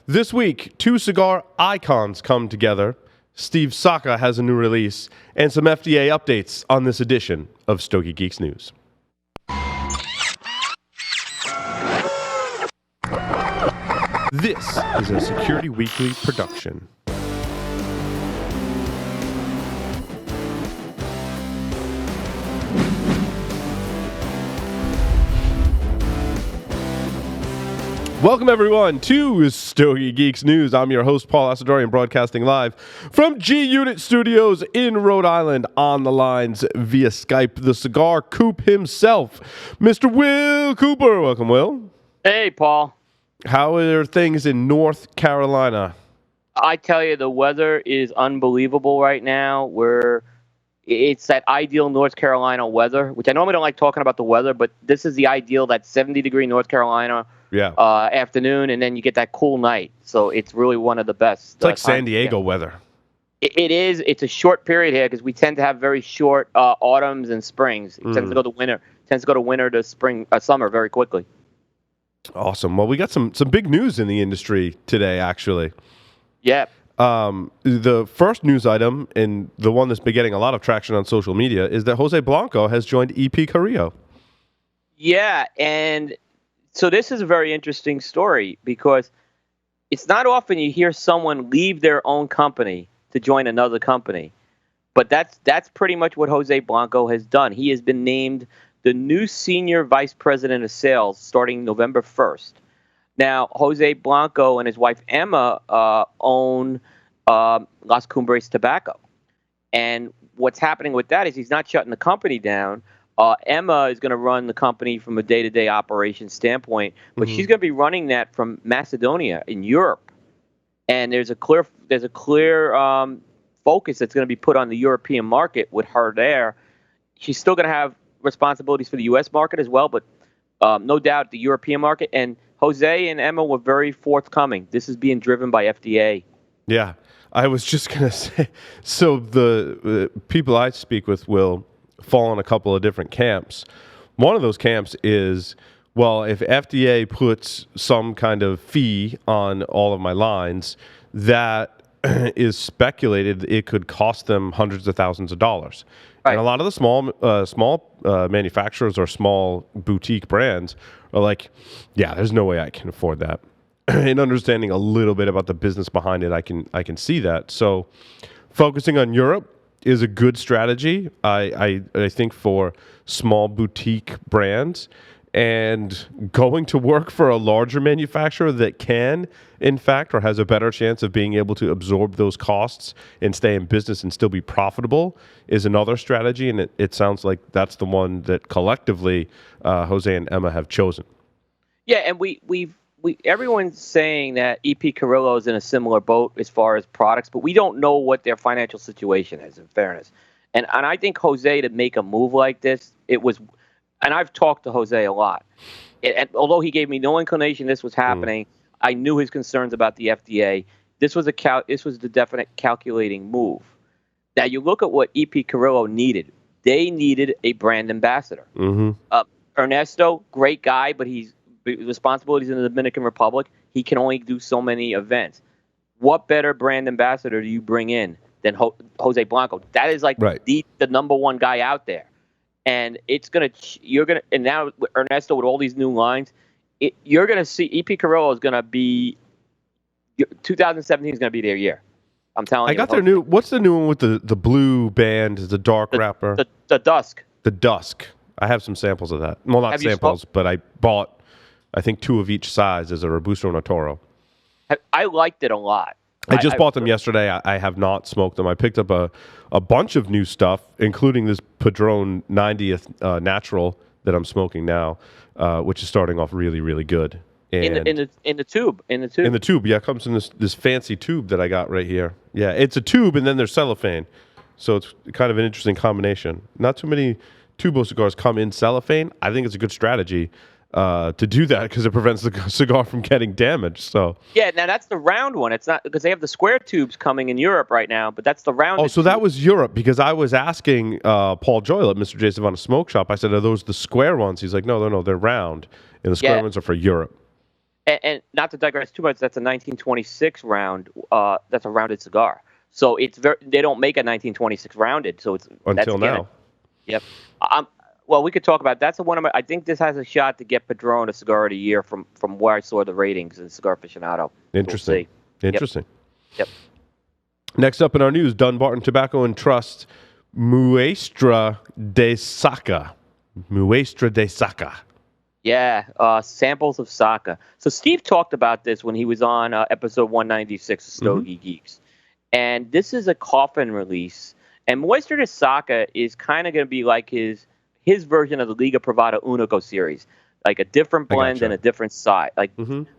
This week, two cigar icons come together. Steve Saka has a new release, and some FDA updates on this edition of Stogie Geeks News. This is a Security Weekly production. Welcome, everyone, to Stogie Geeks News. I'm your host, Paul Asadorian, broadcasting live from G-Unit Studios in Rhode Island. On the lines via Skype, the cigar coop himself, Mr. Will Cooper. Welcome, Will. Hey, Paul. How are things in North Carolina? I tell you, the weather is unbelievable right now. It's that ideal North Carolina weather, which I normally don't like talking about the weather, but this is the ideal, that 70-degree North Carolina afternoon, and then you get that cool night. So it's really one of the best. It's like San Diego weather. It is. It's a short period here because we tend to have very short autumns and springs. It tends to go to winter. Tends to go to winter to spring, summer very quickly. Awesome. Well, we got some big news in the industry today, actually. Yeah. The first news item, and the one that's been getting a lot of traction on social media, is that Jose Blanco has joined EP Carrillo. Yeah, and so this is a very interesting story because it's not often you hear someone leave their own company to join another company. But that's pretty much what Jose Blanco has done. He has been named the new Senior Vice President of Sales starting November 1st. Now, Jose Blanco and his wife Emma own Las Cumbres Tobacco. And what's happening with that is he's not shutting the company down. Emma is going to run the company from a day-to-day operations standpoint, but she's going to be running that from Macedonia in Europe. And there's a clear focus that's going to be put on the European market with her there. She's still going to have responsibilities for the U.S. market as well, but no doubt the European market. And Jose and Emma were very forthcoming. This is being driven by FDA. Yeah, I was just going to say, so the people I speak with will fall in a couple of different camps. One of those camps is, well, if FDA puts some kind of fee on all of my lines, that is speculated it could cost them hundreds of thousands of dollars. Right. And a lot of the small manufacturers or small boutique brands are like, yeah, there's no way I can afford that. And understanding a little bit about the business behind it, I can see that. So focusing on Europe is a good strategy, I think, for small boutique brands. And going to work for a larger manufacturer that can, in fact, or has a better chance of being able to absorb those costs and stay in business and still be profitable is another strategy. And it sounds like that's the one that collectively Jose and Emma have chosen. Yeah, and everyone's saying that EP Carrillo is in a similar boat as far as products, but we don't know what their financial situation is, in fairness. And I think Jose, to make a move like this, and I've talked to Jose a lot. And although he gave me no inclination this was happening, I knew his concerns about the FDA. This was the definite calculating move. Now, you look at what EP Carrillo needed. They needed a brand ambassador. Ernesto, great guy, but he's responsibilities in the Dominican Republic. He can only do so many events. What better brand ambassador do you bring in than Jose Blanco? That is like the number one guy out there. And and now with Ernesto with all these new lines, you're gonna see EP Carrillo is gonna be 2017 is gonna be their year. I'm telling you. I got their new. What's the new one with the blue band? The dark wrapper. The Dusk. The Dusk. I have some samples of that. Well, not samples, but I bought, I think, 2 of each size as a Robusto and a Toro. I liked it a lot. I just bought them yesterday. I have not smoked them. I picked up a bunch of new stuff, including this Padron 90th Natural that I'm smoking now, which is starting off really, really good. And in the tube. In the tube, yeah. It comes in this fancy tube that I got right here. Yeah, it's a tube, and then there's cellophane. So it's kind of an interesting combination. Not too many tubo cigars come in cellophane. I think it's a good strategy to do that because it prevents the cigar from getting damaged. So yeah, now that's the round one. It's not because they have the square tubes coming in Europe right now, but that's the round. Oh, so that was Europe because I was asking Paul Joyle at Mr. J. Savannah Smoke Shop. I said, "Are those the square ones?" He's like, "No, they're round, and the square ones are for Europe." And not to digress too much, that's a 1926 round. That's a rounded cigar. So it's they don't make a 1926 rounded. So that's until again. now. Yep. Well, we could talk about that's one of my. I think this has a shot to get Padron a cigar of the year from where I saw the ratings in Cigar Aficionado. Interesting. We'll Interesting. Yep. Next up in our news, Dunbarton Tobacco and Trust Muestra de Saka. Muestra de Saka. Yeah, samples of Saka. So Steve talked about this when he was on episode 196 of Stogie Geeks. And this is a coffin release. And Moisture de Saka is kind of going to be like his version of the Liga Privada Unico series. Like a different blend and a different size. Like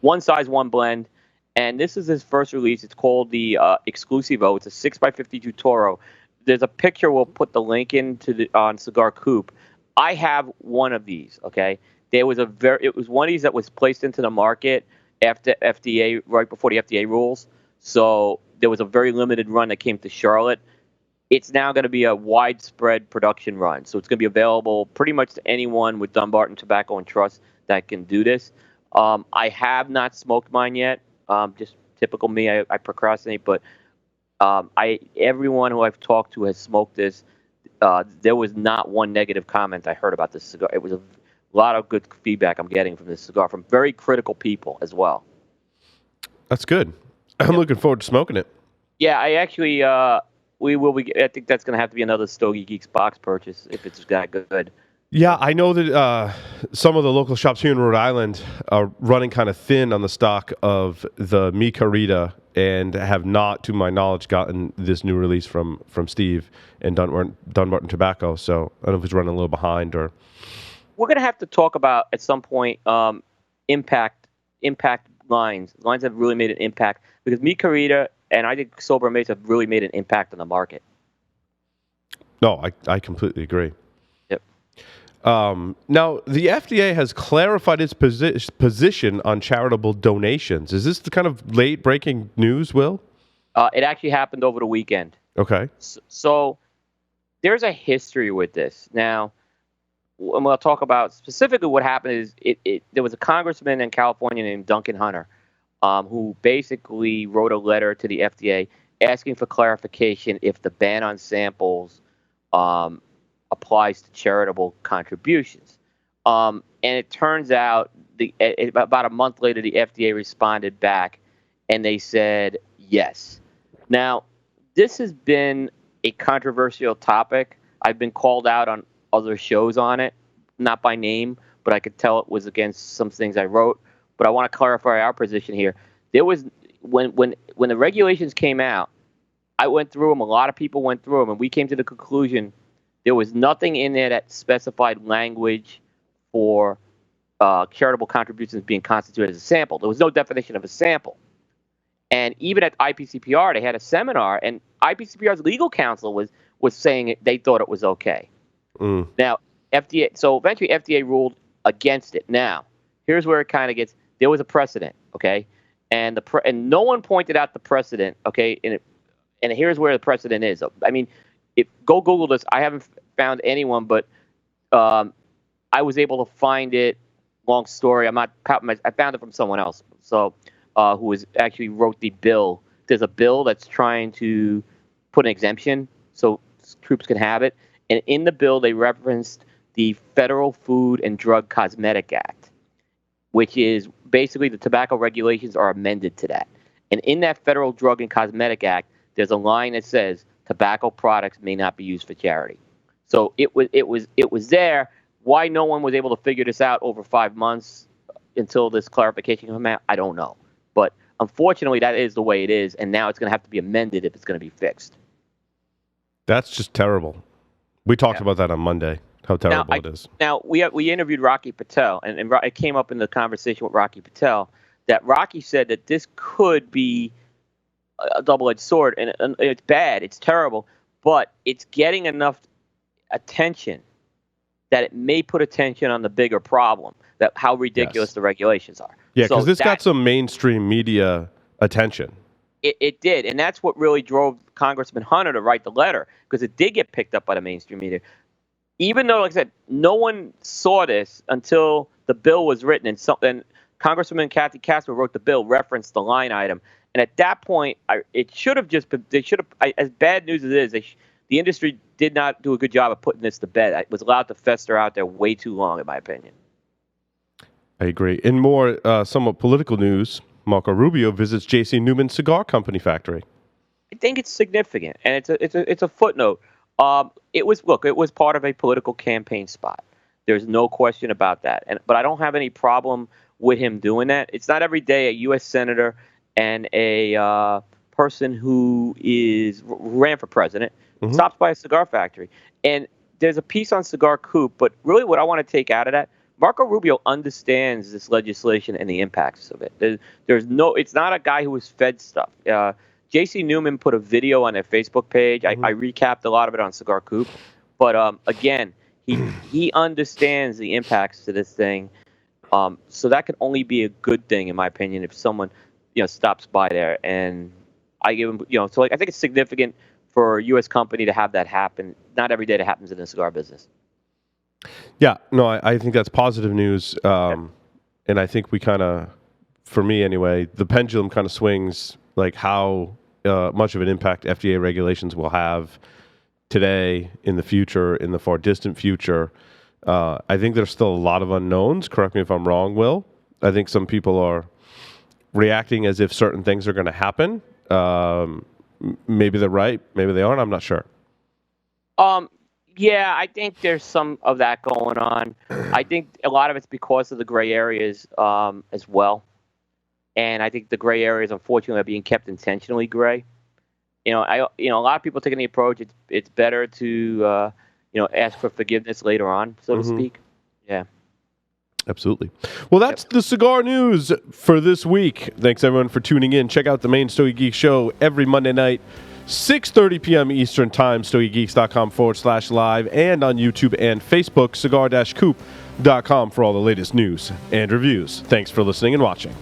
one size, one blend. And this is his first release. It's called the Exclusivo. It's a 6x52 Toro. There's a picture. We'll put the link into on Cigar Coop. I have one of these, okay? It was one of these that was placed into the market after FDA, right before the FDA rules. So there was a very limited run that came to Charlotte. It's now going to be a widespread production run. So it's going to be available pretty much to anyone with Dunbarton Tobacco and Trust that can do this. I have not smoked mine yet. Just typical me, I procrastinate. But everyone who I've talked to has smoked this. There was not one negative comment I heard about this cigar. It was a lot of good feedback I'm getting from this cigar from very critical people as well. That's good. I'm looking forward to smoking it. Yeah, I actually we will be. I think that's going to have to be another Stogie Geeks box purchase if it's that good. Yeah, I know that some of the local shops here in Rhode Island are running kind of thin on the stock of the Mi Carita and have not, to my knowledge, gotten this new release from Steve and Dunbarton Tobacco. So I don't know if he's running a little behind or. We're going to have to talk about at some point impact lines that have really made an impact, because Mi Carita and I think Sober Mates have really made an impact on the market. No, I completely agree. Yep. Now, the FDA has clarified its position on charitable donations. Is this the kind of late-breaking news, Will? It actually happened over the weekend. Okay. So there's a history with this. Now, and we'll talk about specifically what happened is there was a congressman in California named Duncan Hunter who basically wrote a letter to the FDA asking for clarification if the ban on samples applies to charitable contributions. And it turns out about a month later, the FDA responded back and they said yes. Now, this has been a controversial topic. I've been called out on other shows on it, not by name, but I could tell it was against some things I wrote. But I want to clarify our position here. There was when the regulations came out, I went through them. A lot of people went through them, and we came to the conclusion there was nothing in there that specified language for charitable contributions being constituted as a sample. There was no definition of a sample. And even at IPCPR, they had a seminar, and IPCPR's legal counsel was saying they thought it was okay. Now, FDA. So eventually, FDA ruled against it. Now, here's where it kind of gets. There was a precedent, okay, and no one pointed out the precedent, okay, and here's where the precedent is. I mean, go Google this. I haven't found anyone, but I was able to find it. Long story. I found it from someone else. So, who actually wrote the bill. There's a bill that's trying to put an exemption so troops can have it. And in the bill, they referenced the Federal Food and Drug Cosmetic Act, which is basically the tobacco regulations are amended to that. And in that Federal Drug and Cosmetic Act, there's a line that says tobacco products may not be used for charity. So it was there. Why no one was able to figure this out over 5 months until this clarification came out, I don't know. But unfortunately, that is the way it is, and now it's going to have to be amended if it's going to be fixed. That's just terrible. We talked about that on Monday, how terrible it is. Now, we interviewed Rocky Patel, and it came up in the conversation with Rocky Patel that Rocky said that this could be a double-edged sword, and it's bad, it's terrible, but it's getting enough attention that it may put attention on the bigger problem, that how ridiculous the regulations are. Yeah, because this got some mainstream media attention. It did, and that's what really drove Congressman Hunter to write the letter, because it did get picked up by the mainstream media. Even though, like I said, no one saw this until the bill was written, and Congresswoman Kathy Casper wrote the bill, referenced the line item, and at that point, it should have just been. They should have, as bad news as it is, the industry did not do a good job of putting this to bed. It was allowed to fester out there way too long, in my opinion. I agree. In more somewhat political news, Marco Rubio visits J.C. Newman's cigar company factory. I think it's significant, and it's a footnote. It was part of a political campaign spot. There's no question about that. But I don't have any problem with him doing that. It's not every day a U.S. senator and a person who ran for president stops by a cigar factory. And there's a piece on Cigar Coop, but really what I want to take out of that, Marco Rubio understands this legislation and the impacts of it. It's not a guy who was fed stuff. J.C. Newman put a video on their Facebook page. I recapped a lot of it on Cigar Coop. But again, he understands the impacts to this thing. So that can only be a good thing, in my opinion, if someone stops by there. And I give him, so I think it's significant for a U.S. company to have that happen. Not every day that happens in the cigar business. Yeah, no, I think that's positive news. And I think we kind of, for me anyway, the pendulum kind of swings like how much of an impact FDA regulations will have today, in the future, in the far distant future. I think there's still a lot of unknowns. Correct me if I'm wrong, Will. I think some people are reacting as if certain things are going to happen. Maybe they're right. Maybe they aren't. I'm not sure. Yeah, I think there's some of that going on. I think a lot of it's because of the gray areas as well. And I think the gray areas, unfortunately, are being kept intentionally gray. A lot of people taking the approach, it's better to, ask for forgiveness later on, so to speak. Yeah. Absolutely. Well, that's the cigar news for this week. Thanks, everyone, for tuning in. Check out the main Stogie Geeks show every Monday night, 6:30 p.m. Eastern Time, StogieGeeks.com/live, and on YouTube and Facebook, cigar-coop.com for all the latest news and reviews. Thanks for listening and watching.